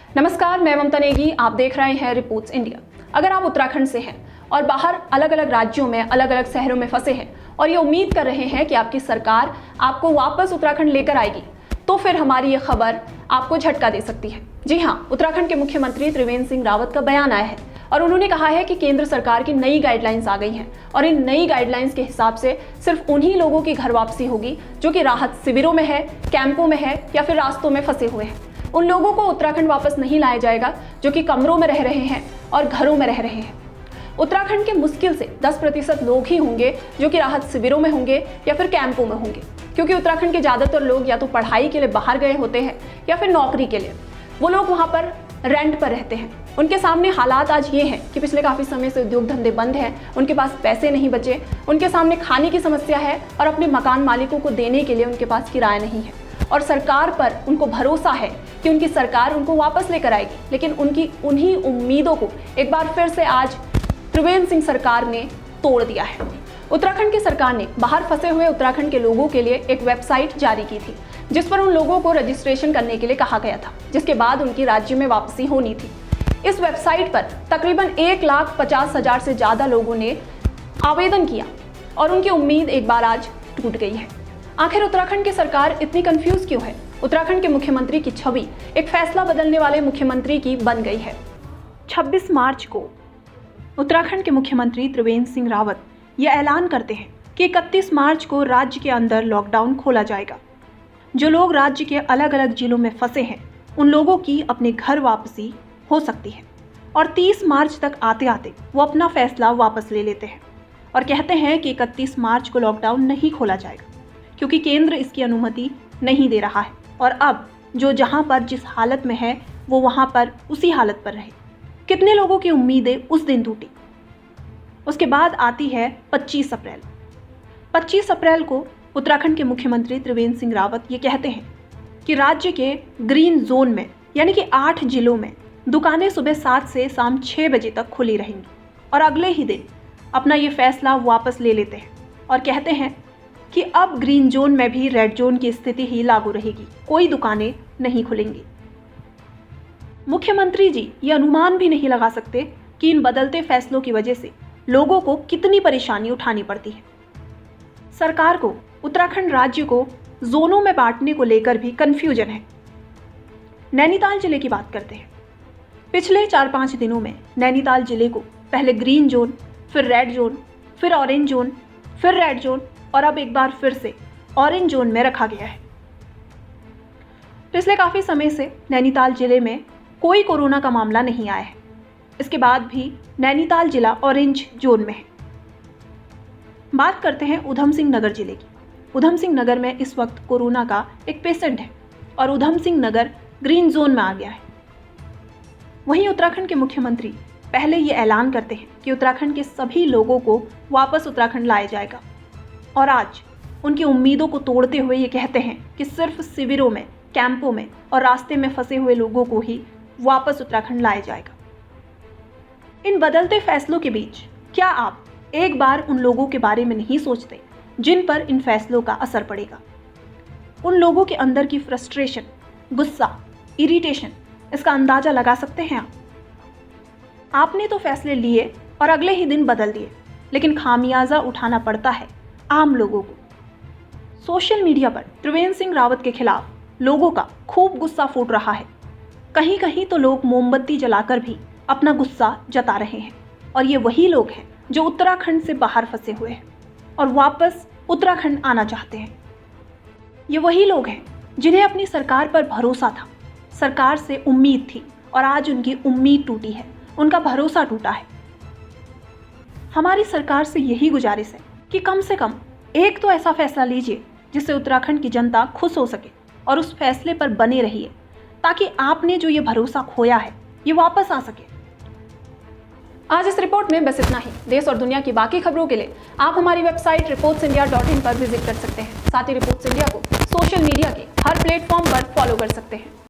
नमस्कार, मैं ममता नेगी। आप देख रहे हैं रिपोर्ट्स इंडिया। अगर आप उत्तराखंड से हैं और बाहर अलग अलग राज्यों में अलग अलग शहरों में फंसे हैं और ये उम्मीद कर रहे हैं कि आपकी सरकार आपको वापस उत्तराखंड लेकर आएगी, तो फिर हमारी ये खबर आपको झटका दे सकती है। जी हाँ, उत्तराखंड के मुख्यमंत्री त्रिवेंद्र सिंह रावत का बयान आया है और उन्होंने कहा है कि केंद्र सरकार की नई गाइडलाइंस आ गई हैं और इन नई गाइडलाइंस के हिसाब से सिर्फ उन्हीं लोगों की घर वापसी होगी जो कि राहत शिविरों में है, कैंपों में है या फिर रास्तों में फंसे हुए हैं। उन लोगों को उत्तराखंड वापस नहीं लाया जाएगा जो कि कमरों में रह रहे हैं और घरों में रह रहे हैं। उत्तराखंड के मुश्किल से 10% लोग ही होंगे जो कि राहत शिविरों में होंगे या फिर कैंपों में होंगे, क्योंकि उत्तराखंड के ज़्यादातर लोग या तो पढ़ाई के लिए बाहर गए होते हैं या फिर नौकरी के लिए। वो लोग वहाँ पर रेंट पर रहते हैं। उनके सामने हालात आज ये हैं कि पिछले काफ़ी समय से उद्योग धंधे बंद हैं, उनके पास पैसे नहीं बचे, उनके सामने खाने की समस्या है और अपने मकान मालिकों को देने के लिए उनके पास किराया नहीं है। और सरकार पर उनको भरोसा है कि उनकी सरकार उनको वापस लेकर आएगी, लेकिन उनकी उन्हीं उम्मीदों को एक बार फिर से आज त्रिवेंद्र सिंह सरकार ने तोड़ दिया है। उत्तराखंड की सरकार ने बाहर फंसे हुए उत्तराखंड के लोगों के लिए एक वेबसाइट जारी की थी जिस पर उन लोगों को रजिस्ट्रेशन करने के लिए कहा गया था, जिसके बाद उनकी राज्य में वापसी होनी थी। इस वेबसाइट पर तकरीबन 1,50,000 से ज़्यादा लोगों ने आवेदन किया और उनकी उम्मीद एक बार आज टूट गई है। आखिर उत्तराखंड की सरकार इतनी कंफ्यूज क्यों है? उत्तराखंड के मुख्यमंत्री की छवि एक फैसला बदलने वाले मुख्यमंत्री की बन गई है। 26 मार्च को उत्तराखंड के मुख्यमंत्री त्रिवेंद्र सिंह रावत यह ऐलान करते हैं कि 31 मार्च को राज्य के अंदर लॉकडाउन खोला जाएगा। जो लोग राज्य के अलग अलग जिलों में फंसे हैं उन लोगों की अपने घर वापसी हो सकती है और 30 मार्च तक आते आते वो अपना फैसला वापस ले लेते हैं और कहते हैं कि 31 मार्च को लॉकडाउन नहीं खोला जाएगा क्योंकि केंद्र इसकी अनुमति नहीं दे रहा है और अब जो जहां पर जिस हालत में है वो वहां पर उसी हालत पर रहे। कितने लोगों की उम्मीदें उस दिन टूटी। उसके बाद आती है 25 अप्रैल। 25 अप्रैल को उत्तराखंड के मुख्यमंत्री त्रिवेंद्र सिंह रावत ये कहते हैं कि राज्य के ग्रीन जोन में यानी कि 8 जिलों में दुकानें सुबह 7 से शाम 6 बजे तक खुली रहेंगी और अगले ही दिन अपना ये फैसला वापस ले लेते हैं और कहते हैं कि अब ग्रीन जोन में भी रेड जोन की स्थिति ही लागू रहेगी, कोई दुकानें नहीं खुलेंगी। मुख्यमंत्री जी ये अनुमान भी नहीं लगा सकते कि इन बदलते फैसलों की वजह से लोगों को कितनी परेशानी उठानी पड़ती है। सरकार को उत्तराखंड राज्य को जोनों में बांटने को लेकर भी कंफ्यूजन है। नैनीताल जिले की बात करते हैं। पिछले 4-5 दिनों में नैनीताल जिले को पहले ग्रीन जोन, फिर रेड जोन, फिर ऑरेंज जोन, फिर रेड जोन और अब एक बार फिर से ऑरेंज जोन में रखा गया है। पिछले काफ़ी समय से नैनीताल जिले में कोई कोरोना का मामला नहीं आया है। इसके बाद भी नैनीताल जिला ऑरेंज जोन में है। बात करते हैं उधम सिंह नगर जिले की। उधम सिंह नगर में इस वक्त कोरोना का एक पेशेंट है और उधम सिंह नगर ग्रीन जोन में आ गया है। वहीं उत्तराखंड के मुख्यमंत्री पहले ये ऐलान करते हैं कि उत्तराखंड के सभी लोगों को वापस उत्तराखंड लाया जाएगा और आज उनकी उम्मीदों को तोड़ते हुए ये कहते हैं कि सिर्फ शिविरों में, कैंपों में और रास्ते में फंसे हुए लोगों को ही वापस उत्तराखंड लाया जाएगा। इन बदलते फैसलों के बीच क्या आप एक बार उन लोगों के बारे में नहीं सोचते जिन पर इन फैसलों का असर पड़ेगा? उन लोगों के अंदर की फ्रस्ट्रेशन, गुस्सा, इरिटेशन, इसका अंदाजा लगा सकते हैं आप? आपने तो फैसले लिए और अगले ही दिन बदल दिए, लेकिन खामियाजा उठाना पड़ता है आम लोगों को। सोशल मीडिया पर त्रिवेंद्र सिंह रावत के खिलाफ लोगों का खूब गुस्सा फूट रहा है। कहीं कहीं तो लोग मोमबत्ती जलाकर भी अपना गुस्सा जता रहे हैं और ये वही लोग हैं जो उत्तराखंड से बाहर फंसे हुए हैं और वापस उत्तराखंड आना चाहते हैं। ये वही लोग हैं जिन्हें अपनी सरकार पर भरोसा था, सरकार से उम्मीद थी और आज उनकी उम्मीद टूटी है, उनका भरोसा टूटा है। हमारी सरकार से यही गुजारिश है कि कम से कम एक तो ऐसा फैसला लीजिए जिससे उत्तराखंड की जनता खुश हो सके और उस फैसले पर बने रहिए ताकि आपने जो ये भरोसा खोया है ये वापस आ सके। आज इस रिपोर्ट में बस इतना ही। देश और दुनिया की बाकी खबरों के लिए आप हमारी वेबसाइट reportsindia.in पर विजिट कर सकते हैं। साथ ही रिपोर्ट्स इंडिया को सोशल मीडिया के हर प्लेटफॉर्म पर फॉलो कर सकते हैं।